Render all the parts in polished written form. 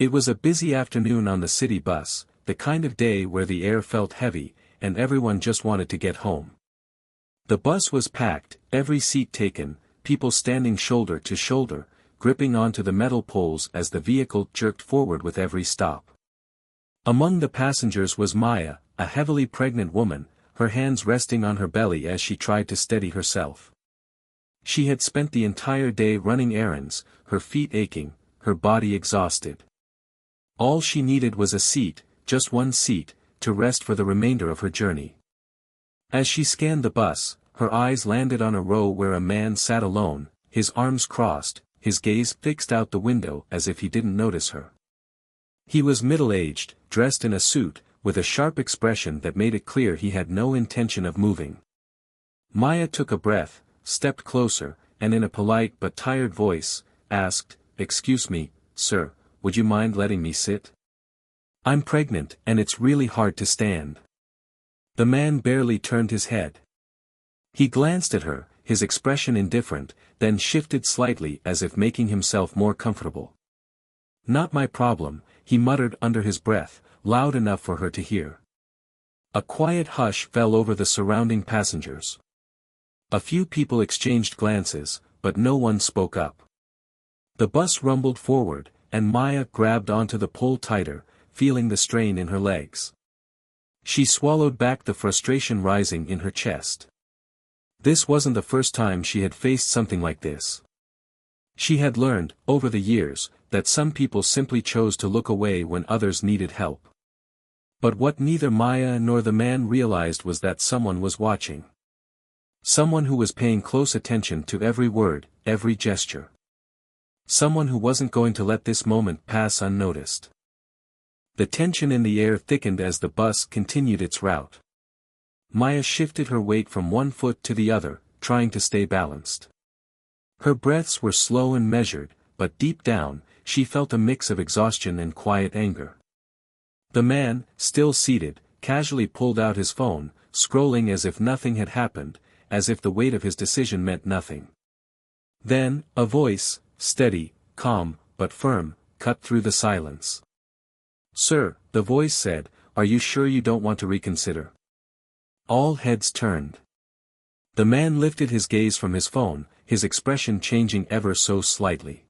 It was a busy afternoon on the city bus, the kind of day where the air felt heavy, and everyone just wanted to get home. The bus was packed, every seat taken, people standing shoulder to shoulder, gripping onto the metal poles as the vehicle jerked forward with every stop. Among the passengers was Maya, a heavily pregnant woman, her hands resting on her belly as she tried to steady herself. She had spent the entire day running errands, her feet aching, her body exhausted. All she needed was a seat, just one seat, to rest for the remainder of her journey. As she scanned the bus, her eyes landed on a row where a man sat alone, his arms crossed, his gaze fixed out the window as if he didn't notice her. He was middle-aged, dressed in a suit, with a sharp expression that made it clear he had no intention of moving. Maya took a breath, stepped closer, and in a polite but tired voice, asked, "Excuse me, sir, would you mind letting me sit? I'm pregnant and it's really hard to stand." The man barely turned his head. He glanced at her, his expression indifferent, then shifted slightly as if making himself more comfortable. "Not my problem," he muttered under his breath, loud enough for her to hear. A quiet hush fell over the surrounding passengers. A few people exchanged glances, but no one spoke up. The bus rumbled forward, and Maya grabbed onto the pole tighter, feeling the strain in her legs. She swallowed back the frustration rising in her chest. This wasn't the first time she had faced something like this. She had learned, over the years, that some people simply chose to look away when others needed help. But what neither Maya nor the man realized was that someone was watching. Someone who was paying close attention to every word, every gesture. Someone who wasn't going to let this moment pass unnoticed. The tension in the air thickened as the bus continued its route. Maya shifted her weight from one foot to the other, trying to stay balanced. Her breaths were slow and measured, but deep down, she felt a mix of exhaustion and quiet anger. The man, still seated, casually pulled out his phone, scrolling as if nothing had happened, as if the weight of his decision meant nothing. Then, a voice, steady, calm, but firm, cut through the silence. "Sir," the voice said, "are you sure you don't want to reconsider?" All heads turned. The man lifted his gaze from his phone, his expression changing ever so slightly.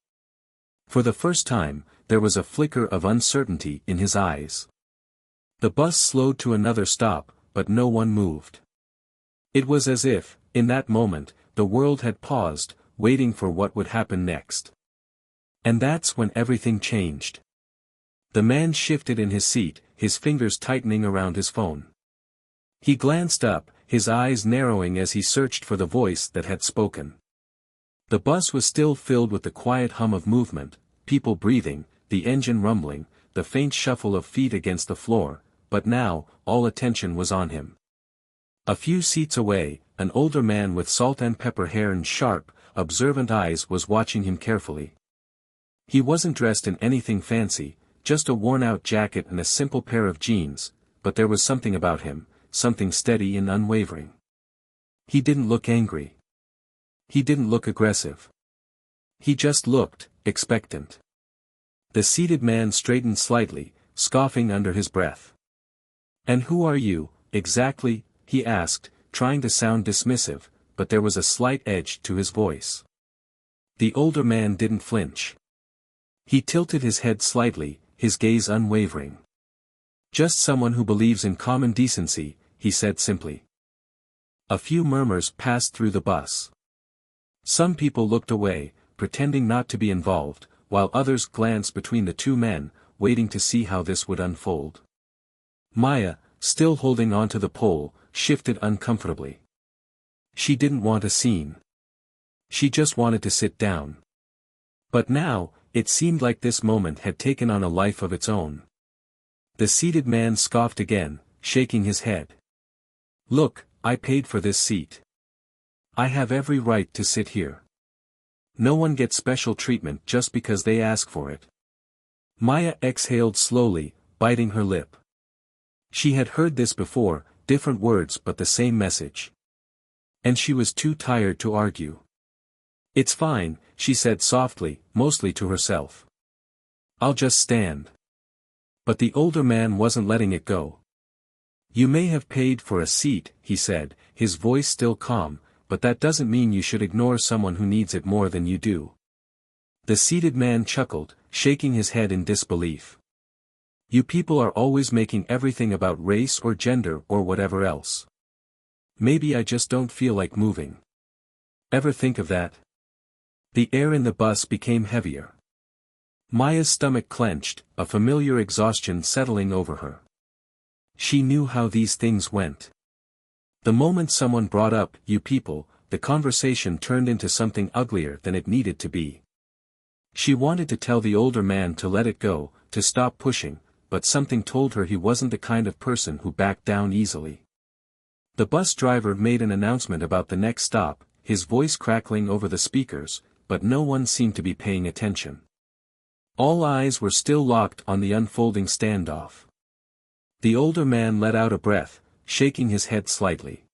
For the first time, there was a flicker of uncertainty in his eyes. The bus slowed to another stop, but no one moved. It was as if, in that moment, the world had paused, waiting for what would happen next. And that's when everything changed. The man shifted in his seat, his fingers tightening around his phone. He glanced up, his eyes narrowing as he searched for the voice that had spoken. The bus was still filled with the quiet hum of movement, people breathing, the engine rumbling, the faint shuffle of feet against the floor, but now, all attention was on him. A few seats away, an older man with salt and pepper hair and sharp, observant eyes was watching him carefully. He wasn't dressed in anything fancy, just a worn-out jacket and a simple pair of jeans, but there was something about him, something steady and unwavering. He didn't look angry. He didn't look aggressive. He just looked, expectant. The seated man straightened slightly, scoffing under his breath. "And who are you, exactly?" he asked, trying to sound dismissive, but there was a slight edge to his voice. The older man didn't flinch. He tilted his head slightly, his gaze unwavering. "Just someone who believes in common decency," he said simply. A few murmurs passed through the bus. Some people looked away, pretending not to be involved, while others glanced between the two men, waiting to see how this would unfold. Maya, still holding onto the pole, shifted uncomfortably. She didn't want a scene. She just wanted to sit down. But now, it seemed like this moment had taken on a life of its own. The seated man scoffed again, shaking his head. "Look, I paid for this seat. I have every right to sit here. No one gets special treatment just because they ask for it." Maya exhaled slowly, biting her lip. She had heard this before, different words but the same message. And she was too tired to argue. "It's fine," she said softly, mostly to herself. I'll just stand. But the older man wasn't letting it go. You may have paid for a seat, he said, his voice still calm, but that doesn't mean you should ignore someone who needs it more than you do. The seated man chuckled, shaking his head in disbelief. You people are always making everything about race or gender or whatever else. Maybe I just don't feel like moving. Ever think of that? The air in the bus became heavier. Maya's stomach clenched, a familiar exhaustion settling over her. She knew how these things went. The moment someone brought up, you people, the conversation turned into something uglier than it needed to be. She wanted to tell the older man to let it go, to stop pushing, but something told her he wasn't the kind of person who backed down easily. The bus driver made an announcement about the next stop, his voice crackling over the speakers, but no one seemed to be paying attention. All eyes were still locked on the unfolding standoff. The older man let out a breath, shaking his head slightly.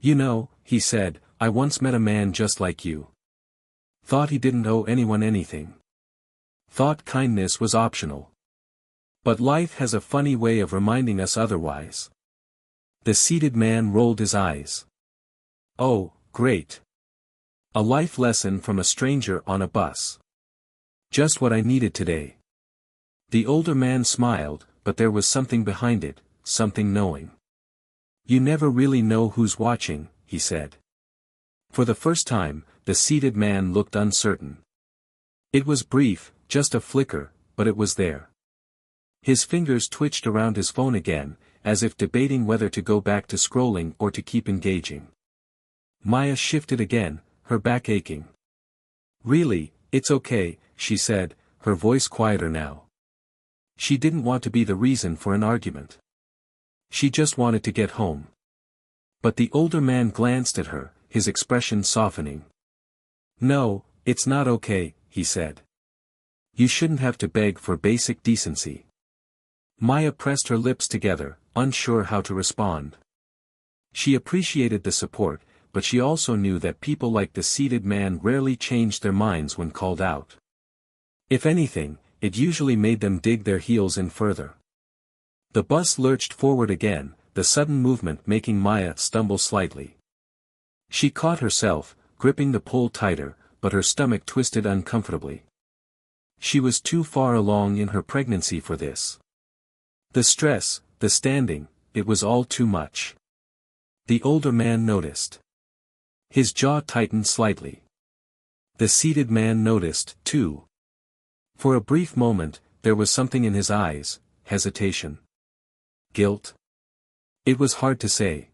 You know, he said, I once met a man just like you. Thought he didn't owe anyone anything. Thought kindness was optional. But life has a funny way of reminding us otherwise. The seated man rolled his eyes. Oh, great. A life lesson from a stranger on a bus. Just what I needed today. The older man smiled, but there was something behind it, something knowing. You never really know who's watching, he said. For the first time, the seated man looked uncertain. It was brief, just a flicker, but it was there. His fingers twitched around his phone again, as if debating whether to go back to scrolling or to keep engaging. Maya shifted again, her back aching. Really, it's okay, she said, her voice quieter now. She didn't want to be the reason for an argument. She just wanted to get home. But the older man glanced at her, his expression softening. No, it's not okay, he said. You shouldn't have to beg for basic decency. Maya pressed her lips together, unsure how to respond. She appreciated the support, but she also knew that people like the seated man rarely changed their minds when called out. If anything, it usually made them dig their heels in further. The bus lurched forward again, the sudden movement making Maya stumble slightly. She caught herself, gripping the pole tighter, but her stomach twisted uncomfortably. She was too far along in her pregnancy for this. The stress, the standing, it was all too much. The older man noticed. His jaw tightened slightly. The seated man noticed, too. For a brief moment, there was something in his eyes, hesitation. Guilt? It was hard to say.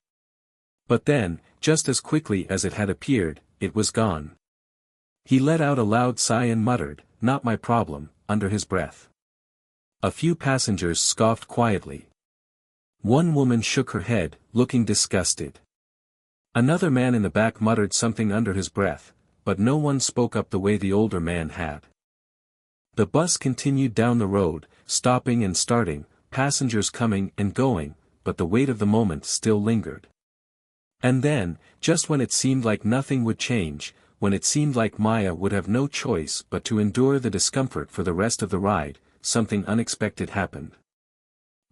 But then, just as quickly as it had appeared, it was gone. He let out a loud sigh and muttered, "Not my problem," under his breath. A few passengers scoffed quietly. One woman shook her head, looking disgusted. Another man in the back muttered something under his breath, but no one spoke up the way the older man had. The bus continued down the road, stopping and starting, passengers coming and going, but the weight of the moment still lingered. And then, just when it seemed like nothing would change, when it seemed like Maya would have no choice but to endure the discomfort for the rest of the ride, something unexpected happened.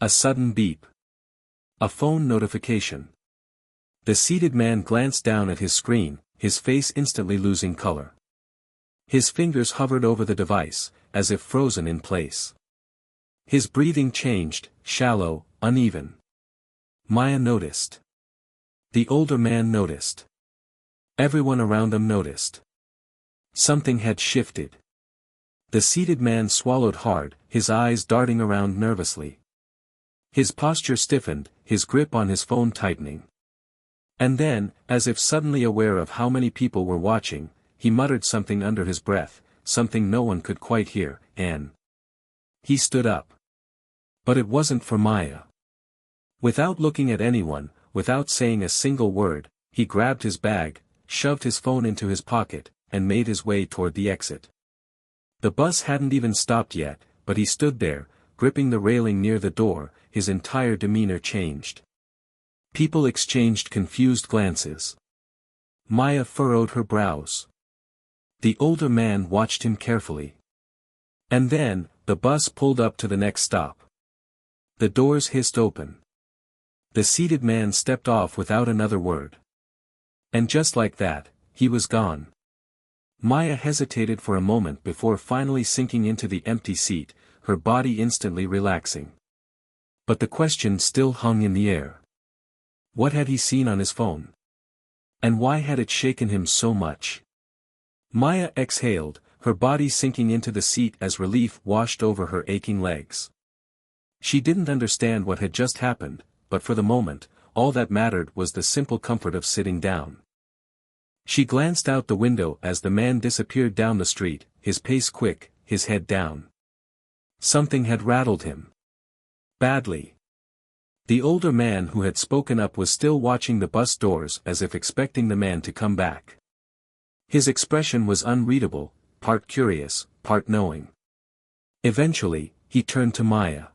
A sudden beep. A phone notification. The seated man glanced down at his screen, his face instantly losing color. His fingers hovered over the device, as if frozen in place. His breathing changed, shallow, uneven. Maya noticed. The older man noticed. Everyone around them noticed. Something had shifted. The seated man swallowed hard, his eyes darting around nervously. His posture stiffened, his grip on his phone tightening. And then, as if suddenly aware of how many people were watching, he muttered something under his breath, something no one could quite hear, and he stood up. But it wasn't for Maya. Without looking at anyone, without saying a single word, he grabbed his bag, shoved his phone into his pocket, and made his way toward the exit. The bus hadn't even stopped yet, but he stood there, gripping the railing near the door, his entire demeanor changed. People exchanged confused glances. Maya furrowed her brows. The older man watched him carefully. And then, the bus pulled up to the next stop. The doors hissed open. The seated man stepped off without another word. And just like that, he was gone. Maya hesitated for a moment before finally sinking into the empty seat, her body instantly relaxing. But the question still hung in the air. What had he seen on his phone? And why had it shaken him so much? Maya exhaled, her body sinking into the seat as relief washed over her aching legs. She didn't understand what had just happened, but for the moment, all that mattered was the simple comfort of sitting down. She glanced out the window as the man disappeared down the street, his pace quick, his head down. Something had rattled him. Badly. The older man who had spoken up was still watching the bus doors as if expecting the man to come back. His expression was unreadable, part curious, part knowing. Eventually, he turned to Maya.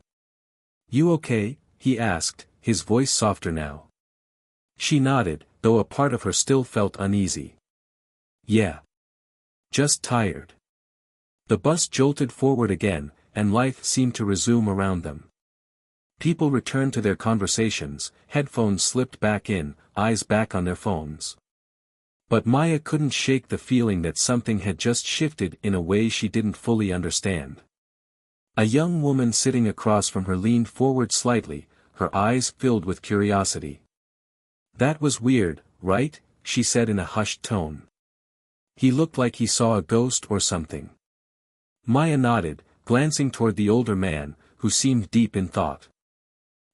"You okay?" he asked, his voice softer now. She nodded, though a part of her still felt uneasy. "Yeah. Just tired." The bus jolted forward again, and life seemed to resume around them. People returned to their conversations, headphones slipped back in, eyes back on their phones. But Maya couldn't shake the feeling that something had just shifted in a way she didn't fully understand. A young woman sitting across from her leaned forward slightly, her eyes filled with curiosity. "That was weird, right?" she said in a hushed tone. "He looked like he saw a ghost or something." Maya nodded, glancing toward the older man, who seemed deep in thought.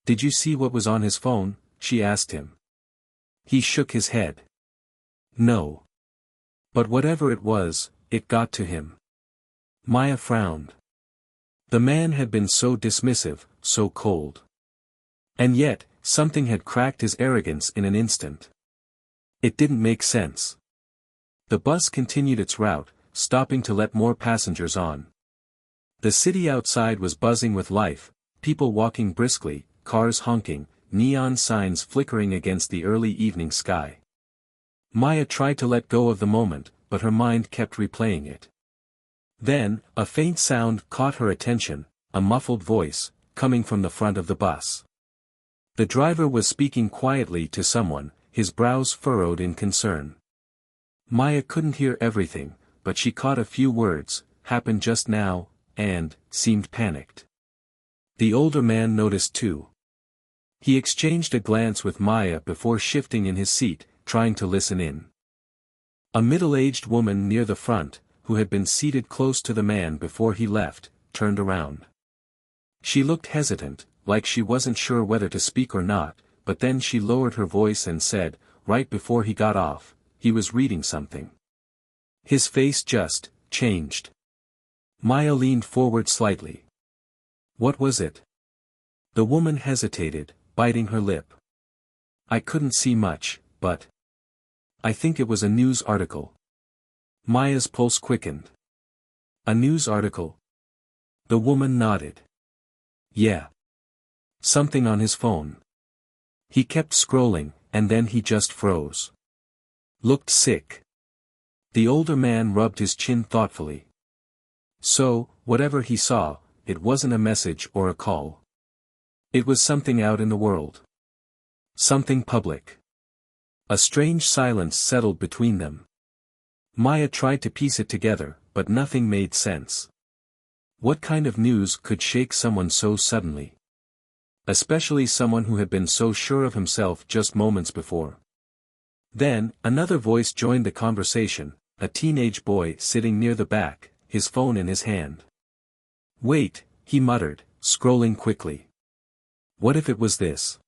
"Did you see what was on his phone?" she asked him. He shook his head. "No. But whatever it was, it got to him." Maya frowned. The man had been so dismissive, so cold. And yet, something had cracked his arrogance in an instant. It didn't make sense. The bus continued its route, stopping to let more passengers on. The city outside was buzzing with life, people walking briskly, cars honking, neon signs flickering against the early evening sky. Maya tried to let go of the moment, but her mind kept replaying it. Then, a faint sound caught her attention, a muffled voice, coming from the front of the bus. The driver was speaking quietly to someone, his brows furrowed in concern. Maya couldn't hear everything, but she caught a few words, "happened just now," and seemed panicked. The older man noticed too. He exchanged a glance with Maya before shifting in his seat, trying to listen in. A middle-aged woman near the front, who had been seated close to the man before he left, turned around. She looked hesitant, like she wasn't sure whether to speak or not, but then she lowered her voice and said, right before he got off, he was reading something. His face just changed. Maya leaned forward slightly. "What was it?" The woman hesitated, biting her lip. "I couldn't see much, but I think it was a news article." Maya's pulse quickened. "A news article?" The woman nodded. "Yeah. Something on his phone." He kept scrolling, and then he just froze. Looked sick. The older man rubbed his chin thoughtfully. So, whatever he saw, it wasn't a message or a call. It was something out in the world. Something public. A strange silence settled between them. Maya tried to piece it together, but nothing made sense. What kind of news could shake someone so suddenly? Especially someone who had been so sure of himself just moments before. Then, another voice joined the conversation, a teenage boy sitting near the back, his phone in his hand. "Wait," he muttered, scrolling quickly. "What if it was this?"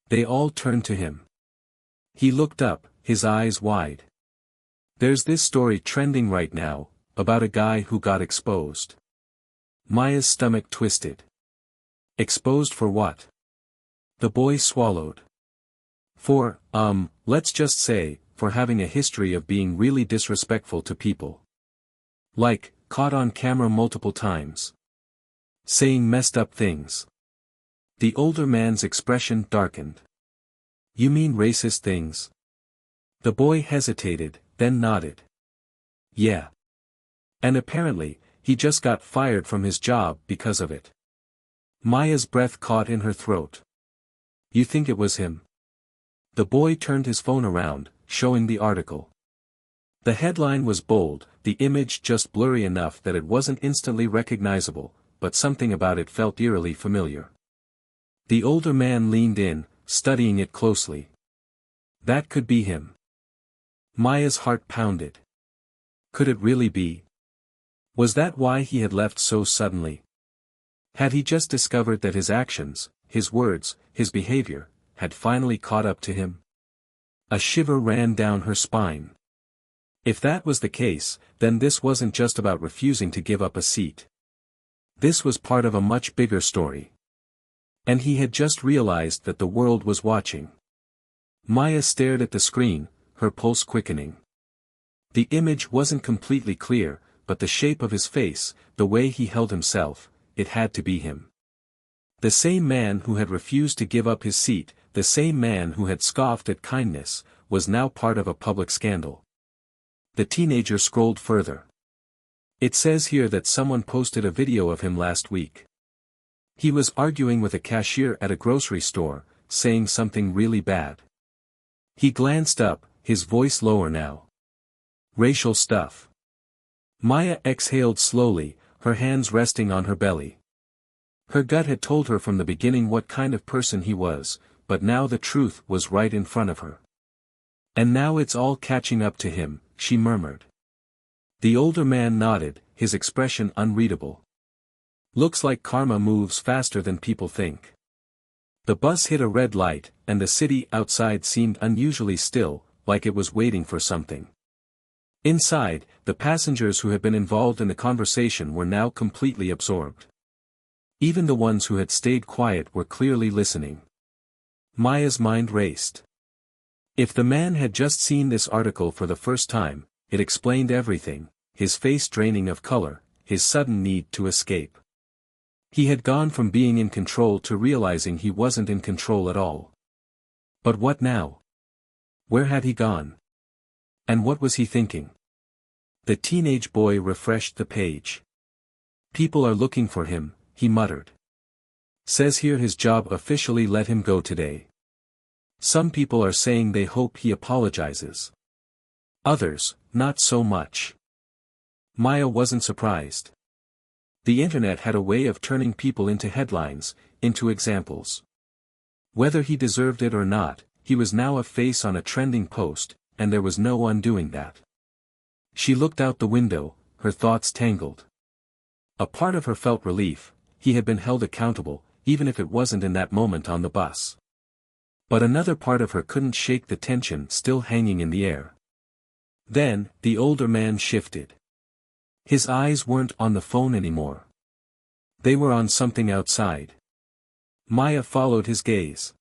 They all turned to him. He looked up, his eyes wide. "There's this story trending right now, about a guy who got exposed." Maya's stomach twisted. Exposed for what? The boy swallowed. "For, let's just say, for having a history of being really disrespectful to people. Like, caught on camera multiple times. Saying messed up things." The older man's expression darkened. "You mean racist things?" The boy hesitated, then nodded. "Yeah. And apparently, He just got fired from his job because of it. Maya's breath caught in her throat. You think it was him? The boy turned his phone around, showing the article. The headline was bold, the image just blurry enough that it wasn't instantly recognizable, but something about it felt eerily familiar. The older man leaned in, studying it closely. That could be him. Maya's heart pounded. Could it really be? Was that why he had left so suddenly? Had he just discovered that his actions, his words, his behavior, had finally caught up to him? A shiver ran down her spine. If that was the case, then this wasn't just about refusing to give up a seat. This was part of a much bigger story. And he had just realized that the world was watching. Maya stared at the screen, her pulse quickening. The image wasn't completely clear, but the shape of his face, the way he held himself, it had to be him. The same man who had refused to give up his seat, the same man who had scoffed at kindness, was now part of a public scandal. The teenager scrolled further. It says here that someone posted a video of him last week. He was arguing with a cashier at a grocery store, saying something really bad. He glanced up, his voice lower now. Racial stuff. Maya exhaled slowly, her hands resting on her belly. Her gut had told her from the beginning what kind of person he was, but now the truth was right in front of her. And now it's all catching up to him, she murmured. The older man nodded, his expression unreadable. Looks like karma moves faster than people think. The bus hit a red light, and the city outside seemed unusually still, like it was waiting for something. Inside, the passengers who had been involved in the conversation were now completely absorbed. Even the ones who had stayed quiet were clearly listening. Maya's mind raced. If the man had just seen this article for the first time, it explained everything, his face draining of color, his sudden need to escape. He had gone from being in control to realizing he wasn't in control at all. But what now? Where had he gone? And what was he thinking? The teenage boy refreshed the page. People are looking for him, he muttered. Says here his job officially let him go today. Some people are saying they hope he apologizes. Others, not so much. Maya wasn't surprised. The internet had a way of turning people into headlines, into examples. Whether he deserved it or not, he was now a face on a trending post, and there was no undoing that. She looked out the window, her thoughts tangled. A part of her felt relief, he had been held accountable, even if it wasn't in that moment on the bus. But another part of her couldn't shake the tension still hanging in the air. Then, the older man shifted. His eyes weren't on the phone anymore. They were on something outside. Maya followed his gaze.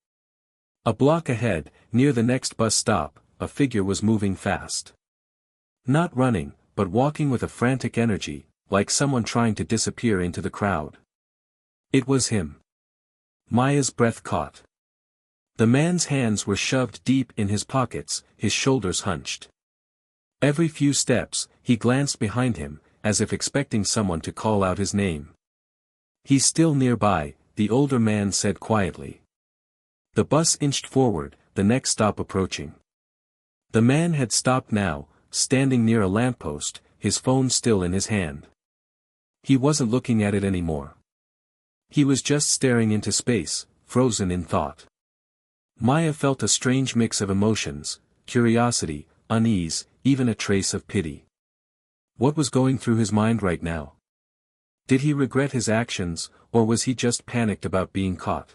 A block ahead, near the next bus stop, a figure was moving fast. Not running, but walking with a frantic energy, like someone trying to disappear into the crowd. It was him. Maya's breath caught. The man's hands were shoved deep in his pockets, his shoulders hunched. Every few steps, he glanced behind him, as if expecting someone to call out his name. He's still nearby, the older man said quietly. The bus inched forward, the next stop approaching. The man had stopped now, standing near a lamppost, his phone still in his hand. He wasn't looking at it anymore. He was just staring into space, frozen in thought. Maya felt a strange mix of emotions, curiosity, unease, even a trace of pity. What was going through his mind right now? Did he regret his actions, or was he just panicked about being caught?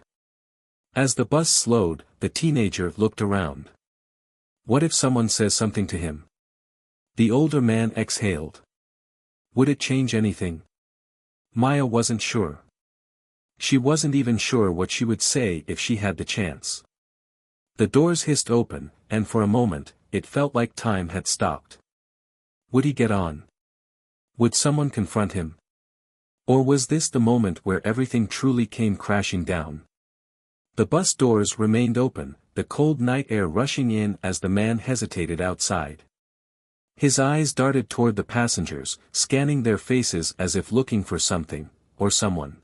As the bus slowed, the teenager looked around. What if someone says something to him? The older man exhaled. Would it change anything? Maya wasn't sure. She wasn't even sure what she would say if she had the chance. The doors hissed open, and for a moment, it felt like time had stopped. Would he get on? Would someone confront him? Or was this the moment where everything truly came crashing down? The bus doors remained open, the cold night air rushing in as the man hesitated outside. His eyes darted toward the passengers, scanning their faces as if looking for something, or someone.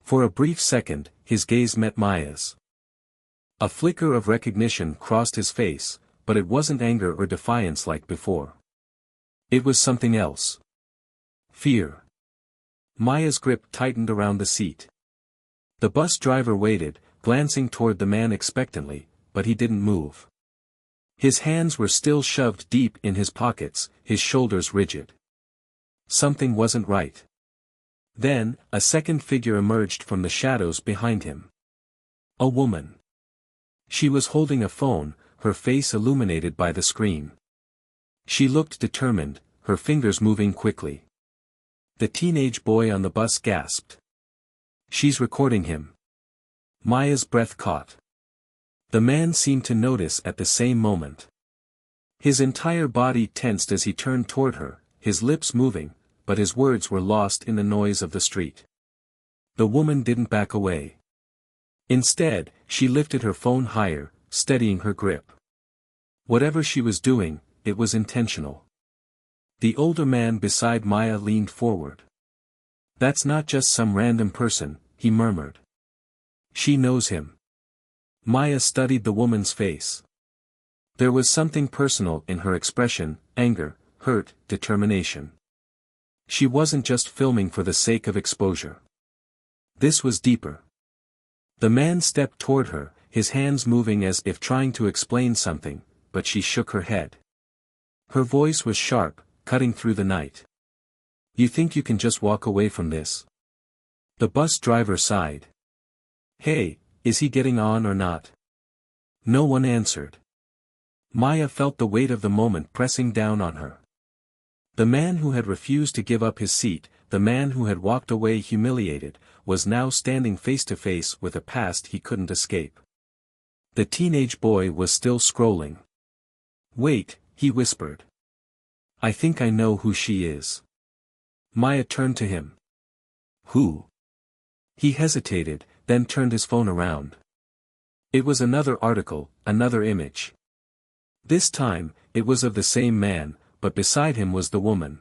For a brief second, his gaze met Maya's. A flicker of recognition crossed his face, but it wasn't anger or defiance like before. It was something else. Fear. Maya's grip tightened around the seat. The bus driver waited, glancing toward the man expectantly, but he didn't move. His hands were still shoved deep in his pockets, his shoulders rigid. Something wasn't right. Then, a second figure emerged from the shadows behind him. A woman. She was holding a phone, her face illuminated by the screen. She looked determined, her fingers moving quickly. The teenage boy on the bus gasped. She's recording him. Maya's breath caught. The man seemed to notice at the same moment. His entire body tensed as he turned toward her, his lips moving, but his words were lost in the noise of the street. The woman didn't back away. Instead, she lifted her phone higher, steadying her grip. Whatever she was doing, it was intentional. The older man beside Maya leaned forward. "That's not just some random person," he murmured. "She knows him." Maya studied the woman's face. There was something personal in her expression, anger, hurt, determination. She wasn't just filming for the sake of exposure. This was deeper. The man stepped toward her, his hands moving as if trying to explain something, but she shook her head. Her voice was sharp, cutting through the night. "You think you can just walk away from this?" The bus driver sighed. "Hey, is he getting on or not?" No one answered. Maya felt the weight of the moment pressing down on her. The man who had refused to give up his seat, the man who had walked away humiliated, was now standing face to face with a past he couldn't escape. The teenage boy was still scrolling. "Wait," he whispered. "I think I know who she is." Maya turned to him. "Who?" He hesitated, then turned his phone around. It was another article, another image. This time, it was of the same man, but beside him was the woman.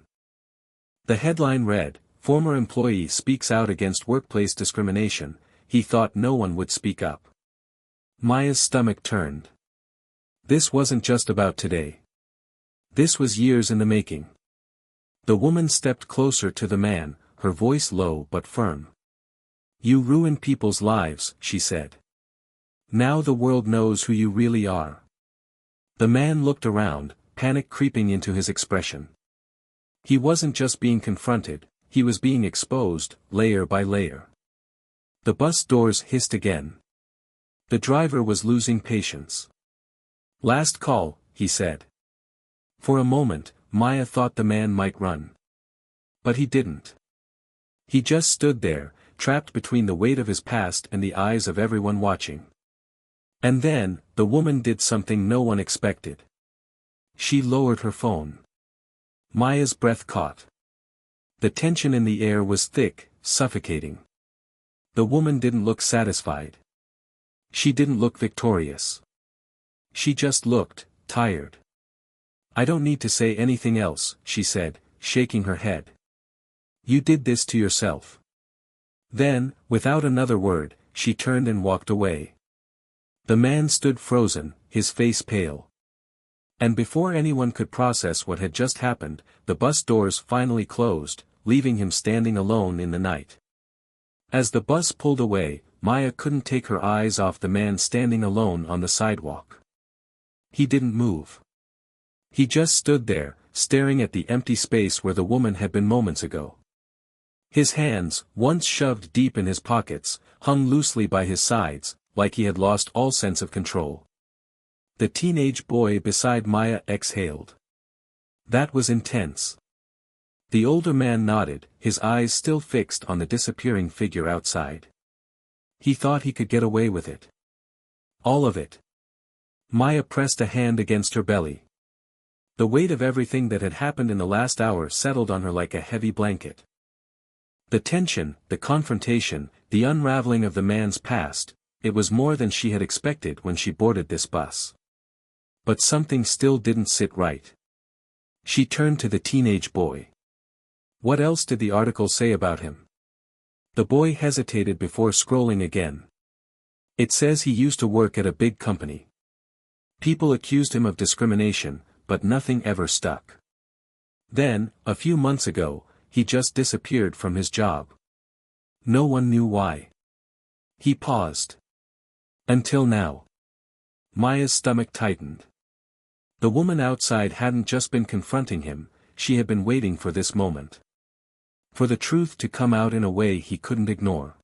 The headline read, "Former employee speaks out against workplace discrimination." He thought no one would speak up. Maya's stomach turned. This wasn't just about today. This was years in the making. The woman stepped closer to the man, her voice low but firm. "You ruin people's lives," she said. "Now the world knows who you really are." The man looked around, panic creeping into his expression. He wasn't just being confronted, he was being exposed, layer by layer. The bus doors hissed again. The driver was losing patience. "Last call," he said. For a moment, Maya thought the man might run. But he didn't. He just stood there, trapped between the weight of his past and the eyes of everyone watching. And then, the woman did something no one expected. She lowered her phone. Maya's breath caught. The tension in the air was thick, suffocating. The woman didn't look satisfied. She didn't look victorious. She just looked tired. "I don't need to say anything else," she said, shaking her head. "You did this to yourself." Then, without another word, she turned and walked away. The man stood frozen, his face pale. And before anyone could process what had just happened, the bus doors finally closed, leaving him standing alone in the night. As the bus pulled away, Maya couldn't take her eyes off the man standing alone on the sidewalk. He didn't move. He just stood there, staring at the empty space where the woman had been moments ago. His hands, once shoved deep in his pockets, hung loosely by his sides, like he had lost all sense of control. The teenage boy beside Maya exhaled. That was intense. The older man nodded, his eyes still fixed on the disappearing figure outside. He thought he could get away with it. All of it. Maya pressed a hand against her belly. The weight of everything that had happened in the last hour settled on her like a heavy blanket. The tension, the confrontation, the unraveling of the man's past, it was more than she had expected when she boarded this bus. But something still didn't sit right. She turned to the teenage boy. What else did the article say about him? The boy hesitated before scrolling again. It says he used to work at a big company. People accused him of discrimination, but nothing ever stuck. Then, a few months ago, he just disappeared from his job. No one knew why. He paused. Until now. Maya's stomach tightened. The woman outside hadn't just been confronting him, she had been waiting for this moment. For the truth to come out in a way he couldn't ignore.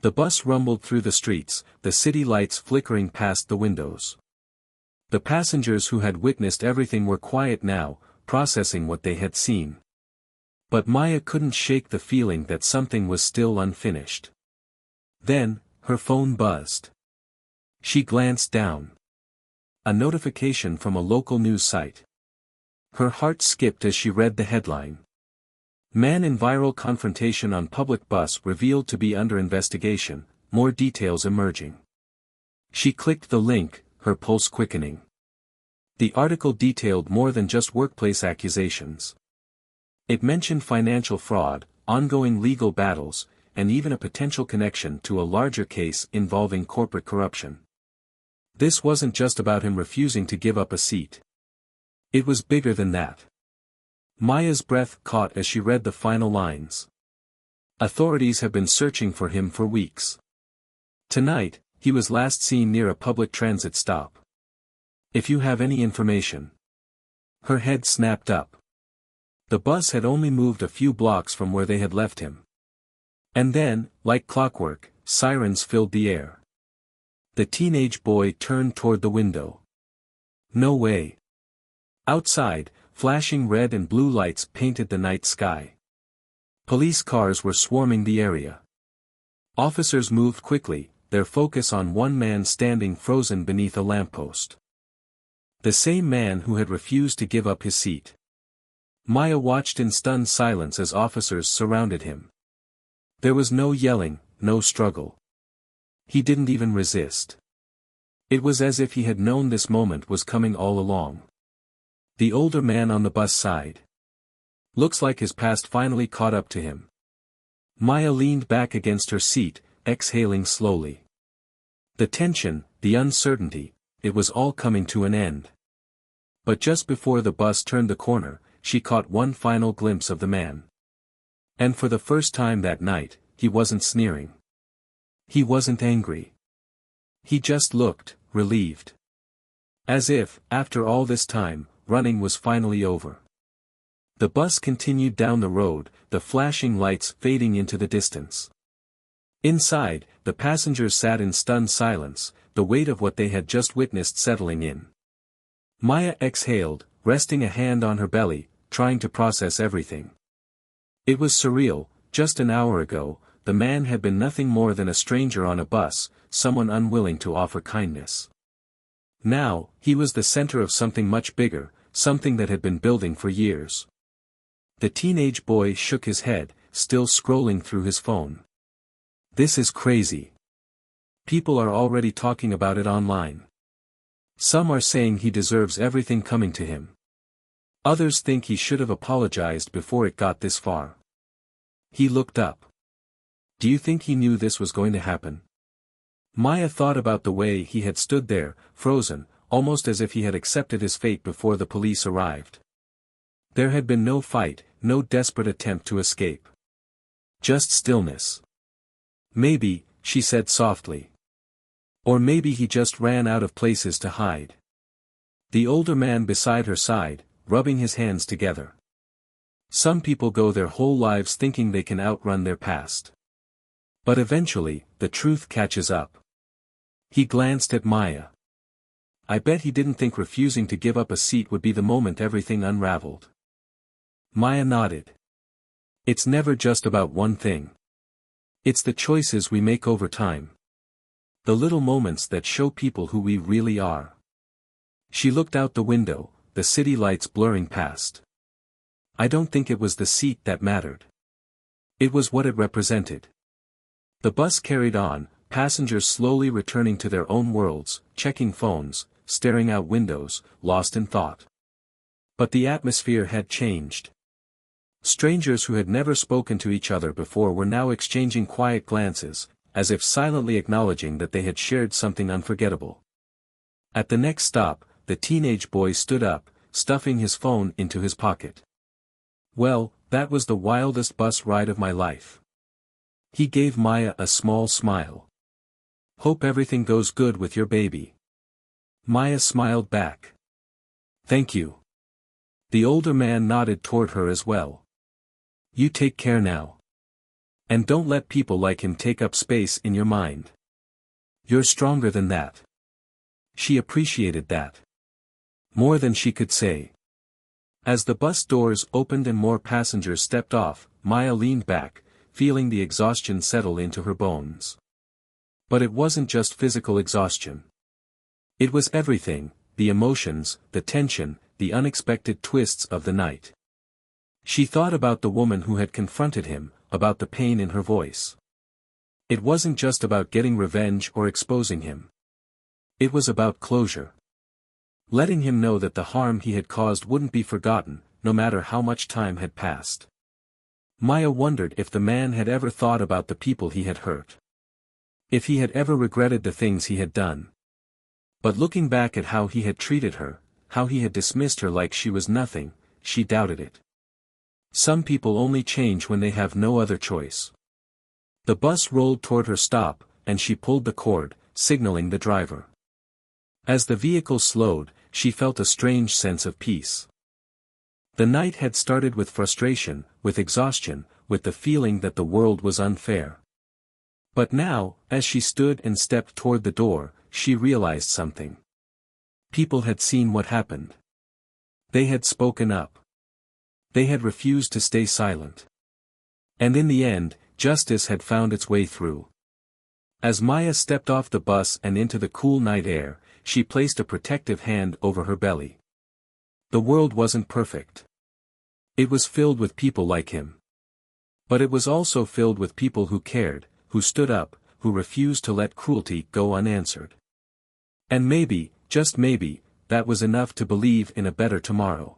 The bus rumbled through the streets, the city lights flickering past the windows. The passengers who had witnessed everything were quiet now, processing what they had seen. But Maya couldn't shake the feeling that something was still unfinished. Then, her phone buzzed. She glanced down. A notification from a local news site. Her heart skipped as she read the headline. Man in viral confrontation on public bus revealed to be under investigation, more details emerging. She clicked the link, her pulse quickening. The article detailed more than just workplace accusations. It mentioned financial fraud, ongoing legal battles, and even a potential connection to a larger case involving corporate corruption. This wasn't just about him refusing to give up a seat. It was bigger than that. Maya's breath caught as she read the final lines. Authorities have been searching for him for weeks. Tonight, he was last seen near a public transit stop. If you have any information. Her head snapped up. The bus had only moved a few blocks from where they had left him. And then, like clockwork, sirens filled the air. The teenage boy turned toward the window. No way. Outside, flashing red and blue lights painted the night sky. Police cars were swarming the area. Officers moved quickly, their focus on one man standing frozen beneath a lamppost. The same man who had refused to give up his seat. Maya watched in stunned silence as officers surrounded him. There was no yelling, no struggle. He didn't even resist. It was as if he had known this moment was coming all along. The older man on the bus sighed. Looks like his past finally caught up to him. Maya leaned back against her seat, exhaling slowly. The tension, the uncertainty, it was all coming to an end. But just before the bus turned the corner, she caught one final glimpse of the man. And for the first time that night, he wasn't sneering. He wasn't angry. He just looked, relieved. As if, after all this time, running was finally over. The bus continued down the road, the flashing lights fading into the distance. Inside, the passengers sat in stunned silence, the weight of what they had just witnessed settling in. Maya exhaled, resting a hand on her belly, trying to process everything. It was surreal. Just an hour ago, the man had been nothing more than a stranger on a bus, someone unwilling to offer kindness. Now, he was the center of something much bigger, something that had been building for years. The teenage boy shook his head, still scrolling through his phone. This is crazy. People are already talking about it online. Some are saying he deserves everything coming to him. Others think he should have apologized before it got this far. He looked up. Do you think he knew this was going to happen? Maya thought about the way he had stood there, frozen, almost as if he had accepted his fate before the police arrived. There had been no fight, no desperate attempt to escape. Just stillness. Maybe, she said softly. Or maybe he just ran out of places to hide. The older man beside her sighed, rubbing his hands together. Some people go their whole lives thinking they can outrun their past. But eventually, the truth catches up. He glanced at Maya. I bet he didn't think refusing to give up a seat would be the moment everything unraveled. Maya nodded. It's never just about one thing. It's the choices we make over time. The little moments that show people who we really are. She looked out the window, the city lights blurring past. I don't think it was the seat that mattered. It was what it represented. The bus carried on, passengers slowly returning to their own worlds, checking phones, staring out windows, lost in thought. But the atmosphere had changed. Strangers who had never spoken to each other before were now exchanging quiet glances, as if silently acknowledging that they had shared something unforgettable. At the next stop, the teenage boy stood up, stuffing his phone into his pocket. "Well, that was the wildest bus ride of my life." He gave Maya a small smile. "Hope everything goes good with your baby." Maya smiled back. "Thank you." The older man nodded toward her as well. "You take care now. And don't let people like him take up space in your mind. You're stronger than that." She appreciated that. More than she could say. As the bus doors opened and more passengers stepped off, Maya leaned back, feeling the exhaustion settle into her bones. But it wasn't just physical exhaustion. It was everything, the emotions, the tension, the unexpected twists of the night. She thought about the woman who had confronted him, about the pain in her voice. It wasn't just about getting revenge or exposing him. It was about closure. Letting him know that the harm he had caused wouldn't be forgotten, no matter how much time had passed. Maya wondered if the man had ever thought about the people he had hurt. If he had ever regretted the things he had done. But looking back at how he had treated her, how he had dismissed her like she was nothing, she doubted it. Some people only change when they have no other choice. The bus rolled toward her stop, and she pulled the cord, signaling the driver. As the vehicle slowed, she felt a strange sense of peace. The night had started with frustration, with exhaustion, with the feeling that the world was unfair. But now, as she stood and stepped toward the door, she realized something. People had seen what happened. They had spoken up. They had refused to stay silent. And in the end, justice had found its way through. As Maya stepped off the bus and into the cool night air, she placed a protective hand over her belly. The world wasn't perfect. It was filled with people like him. But it was also filled with people who cared, who stood up, who refused to let cruelty go unanswered. And maybe, just maybe, that was enough to believe in a better tomorrow.